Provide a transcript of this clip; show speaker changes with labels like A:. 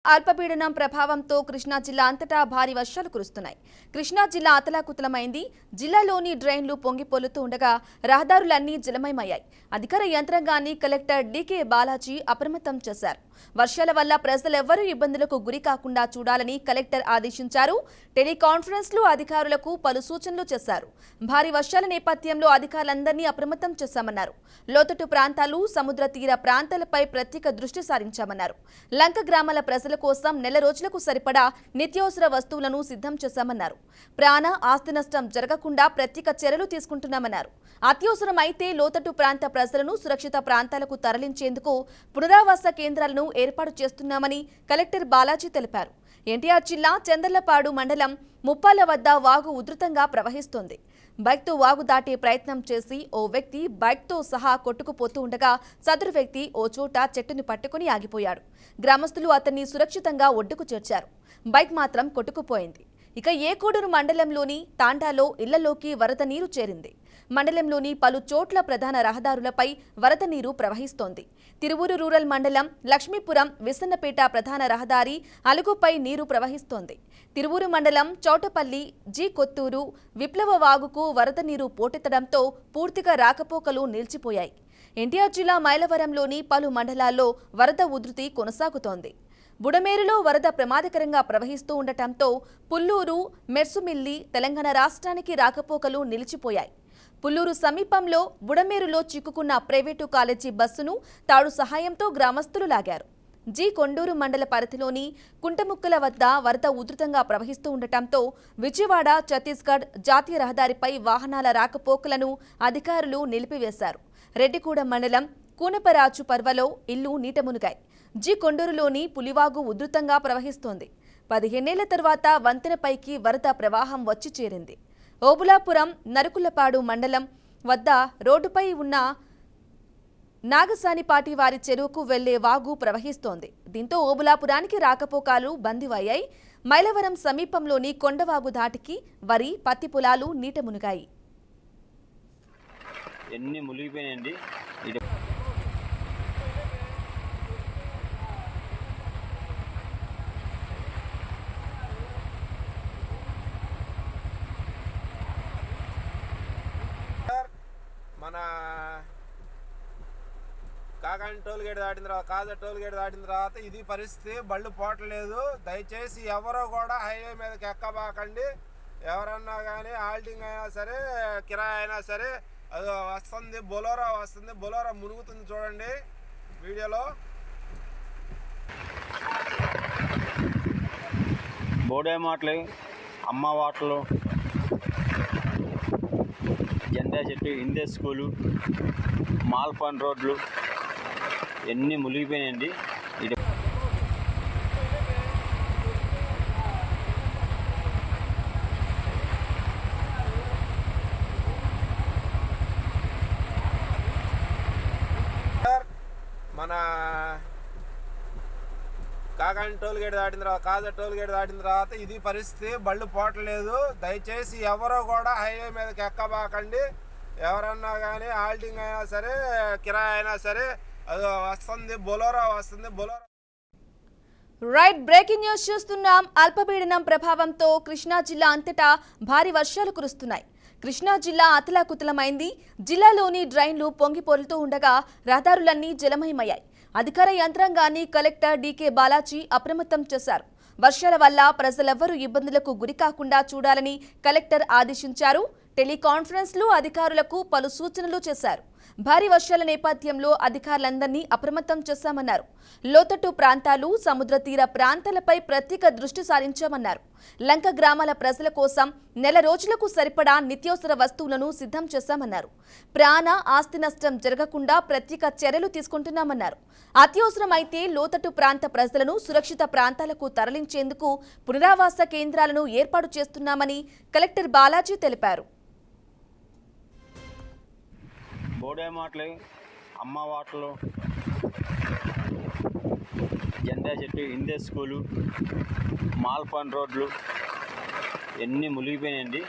A: అల్పపీడనం ప్రభావంతో కృష్ణా జిల్లా అంతటా భారీ వర్షాలు కురుస్తున్నాయి. కృష్ణా జిల్లా అతలాకుతలమైంది. జిల్లాలోని డ్రైన్లు పొంగిపొర్లుతూ ఉండగా రహదారులన్నీ జలమయమయ్యాయి. అధికార యంత్రాంగాన్ని కలెక్టర్ డీకే బాలాజీ అప్రమత్తం చేశారు. వర్షాల వల్ల ప్రజలెవ్వరూ ఇబ్బందులకు గురి కాకుండా చూడాలని కలెక్టర్ ఆదేశించారు. టెలికాన్ఫరెన్స్లో అధికారులకు పలు సూచనలు చేశారు. భారీ వర్షాల నేపథ్యంలో అధికారులందరినీ అప్రమత్తం చేశామన్నారు. లోతట్టు ప్రాంతాలు, సముద్ర తీర ప్రాంతాలపై ప్రత్యేక దృష్టి సారించామన్నారు. లంక గ్రామాల ప్రజల కోసం నెల రోజులకు సరిపడా నిత్యావసర వస్తువులను సిద్ధం చేశామన్నారు. ప్రాణ ఆస్తి నష్టం జరగకుండా ప్రత్యేక చర్యలు తీసుకుంటున్నామన్నారు. అత్యవసరమైతే లోతట్టు ప్రాంత ప్రజలను సురక్షిత ప్రాంతాలకు తరలించేందుకు పునరావాస కేంద్రాలను ఏర్పాటు చేస్తున్నామని కలెక్టర్ బాలాజీ తెలిపారు. ఎన్టీఆర్ జిల్లా చందర్లపాడు మండలం ముప్పాల వద్ద వాగు ఉధృతంగా ప్రవహిస్తోంది. బైక్తో వాగు దాటే ప్రయత్నం చేసి ఓ వ్యక్తి బైక్తో సహా కొట్టుకుపోతూ ఉండగా సదరు వ్యక్తి ఓ చోట చెట్టును పట్టుకుని ఆగిపోయాడు. గ్రామస్తులు అతన్ని సురక్షితంగా ఒడ్డుకు చేర్చారు. బైక్ మాత్రం కొట్టుకుపోయింది. ఇక ఏకోడూరు మండలంలోని తాండాలో ఇళ్లలోకి వరద నీరు చేరింది. మండలంలోని పలు చోట్ల ప్రధాన రహదారులపై వరద నీరు ప్రవహిస్తోంది. తిరువూరు రూరల్ మండలం లక్ష్మీపురం విసన్నపేట ప్రధాన రహదారి అలుగుపై నీరు ప్రవహిస్తోంది. తిరువూరు మండలం చౌటపల్లి జి కొత్తూరు విప్లవ వాగుకు వరద నీరు పోటెత్తడంతో పూర్తిగా రాకపోకలు నిలిచిపోయాయి. ఎన్టీఆర్ జిల్లా మైలవరంలోని పలు మండలాల్లో వరద ఉధృతి కొనసాగుతోంది. బుడమేరులో వరద ప్రమాదకరంగా ప్రవహిస్తూ ఉండటంతో పుల్లూరు, మెర్సుమిల్లి తెలంగాణ రాష్ట్రానికి రాకపోకలు నిలిచిపోయాయి. పుల్లూరు సమీపంలో బుడమేరులో చిక్కుకున్న ప్రైవేటు కాలేజీ బస్సును తాడు సహాయంతో గ్రామస్తులు లాగారు. జి కొండూరు మండల పరిధిలోని కుంటముక్కల వద్ద వరద ఉధృతంగా ప్రవహిస్తూ ఉండటంతో విజయవాడ ఛత్తీస్గఢ్ జాతీయ రహదారిపై వాహనాల రాకపోకలను అధికారులు నిలిపివేశారు. రెడ్డిగూడెం మండలం కూనపరాజు పర్వలో ఇల్లు నీట మునిగాయి. జి కొండూరులోని పులివాగు ఉధృతంగా ప్రవహిస్తోంది. 15 ఏళ్ల తర్వాత వంతెనపైకి వరద ప్రవాహం వచ్చి చేరింది. ఓబులాపురం నరుకులపాడు మండలం వద్ద రోడ్డుపై ఉన్న నాగసానిపాటి వారి చెరువుకు వెళ్లే వాగు ప్రవహిస్తోంది. దీంతో ఓబులాపురానికి రాకపోకలు బందీవయ్యాయి. మైలవరం సమీపంలోని కొండవాగు దాటికి వరి, పత్తి పొలాలు నీట మునిగాయి.
B: ఎన్ని మునిగిపోయినాయండి.
C: మన కాకాని టోల్ గేట్ దాటిన తర్వాత కాజా టోల్ గేట్ దాటిన తర్వాత ఇది పరిస్థితి. బళ్ళు పోవట్లేదు. దయచేసి ఎవరో కూడా హైవే మీదకి ఎక్కబాకండి. ఎవరన్నా కానీ ఆల్టింగ్ అయినా సరే, కిరాయి అయినా సరే, అది వస్తుంది, బొలోరా వస్తుంది, బొలోరా మునుగుతుంది. చూడండి వీడియోలో.
B: బోడే మాటలు, అమ్మ వాటలు, జెండా చెట్టు, హిందీ స్కూలు, మాల్పాన్ రోడ్లు ఎన్ని మునిగిపోయినాయండి.
C: మన కాకాని టోల్ గేట్ దాటిన తర్వాత కాజా టోల్ గేట్ దాటిన తర్వాత ఇది పరిస్థితి. బళ్ళు పోవట్లేదు. దయచేసి ఎవరో కూడా హైవే మీదకి ఎక్కబాకండి. ఎవరన్నా కానీ ఆల్టింగ్ అయినా సరే, కిరాయి అయినా సరే, అది వస్తుంది, బొలోరా వస్తుంది, బొలోరా.
A: రైట్, బ్రేకింగ్ న్యూస్ చూస్తున్నాం. అల్పపీడనం ప్రభావంతో కృష్ణా జిల్లా అంతటా భారీ వర్షాలు కురుస్తున్నాయి. కృష్ణా జిల్లా అతలాకుతలమైంది. జిల్లాలోని డ్రైన్లు పొంగిపొర్లుతూ ఉండగా రహదారులన్నీ జలమయమయ్యాయి. అధికార యంత్రాంగాన్ని కలెక్టర్ డీకే బాలాజీ అప్రమత్తం చేశారు. వర్షాల వల్ల ప్రజలెవ్వరూ ఇబ్బందులకు గురి కాకుండా చూడాలని కలెక్టర్ ఆదేశించారు. టెలికాన్ఫరెన్స్లో అధికారులకు పలు సూచనలు చేశారు. భారీ వర్షాల నేపథ్యంలో అధికారులందరినీ అప్రమత్తం చేశామన్నారు. లోతట్టు ప్రాంతాలు, సముద్ర తీర ప్రాంతాలపై ప్రత్యేక దృష్టి సారించామన్నారు. లంక గ్రామాల ప్రజల కోసం నెల రోజులకు సరిపడా నిత్యావసర వస్తువులను సిద్ధం చేశామన్నారు. ప్రాణ ఆస్తి నష్టం జరగకుండా ప్రత్యేక చర్యలు తీసుకుంటున్నామన్నారు. అత్యవసరమైతే లోతట్టు ప్రాంత ప్రజలను సురక్షిత ప్రాంతాలకు తరలించేందుకు పునరావాస కేంద్రాలను ఏర్పాటు చేస్తున్నామని కలెక్టర్ బాలాజీ తెలిపారు.
B: బోడే మాటలు, అమ్మ వాటలు, జెండా చెట్టు, హిందీ స్కూలు, మాల్పాన్ రోడ్లు ఎన్ని మునిగిపోయినాయండి.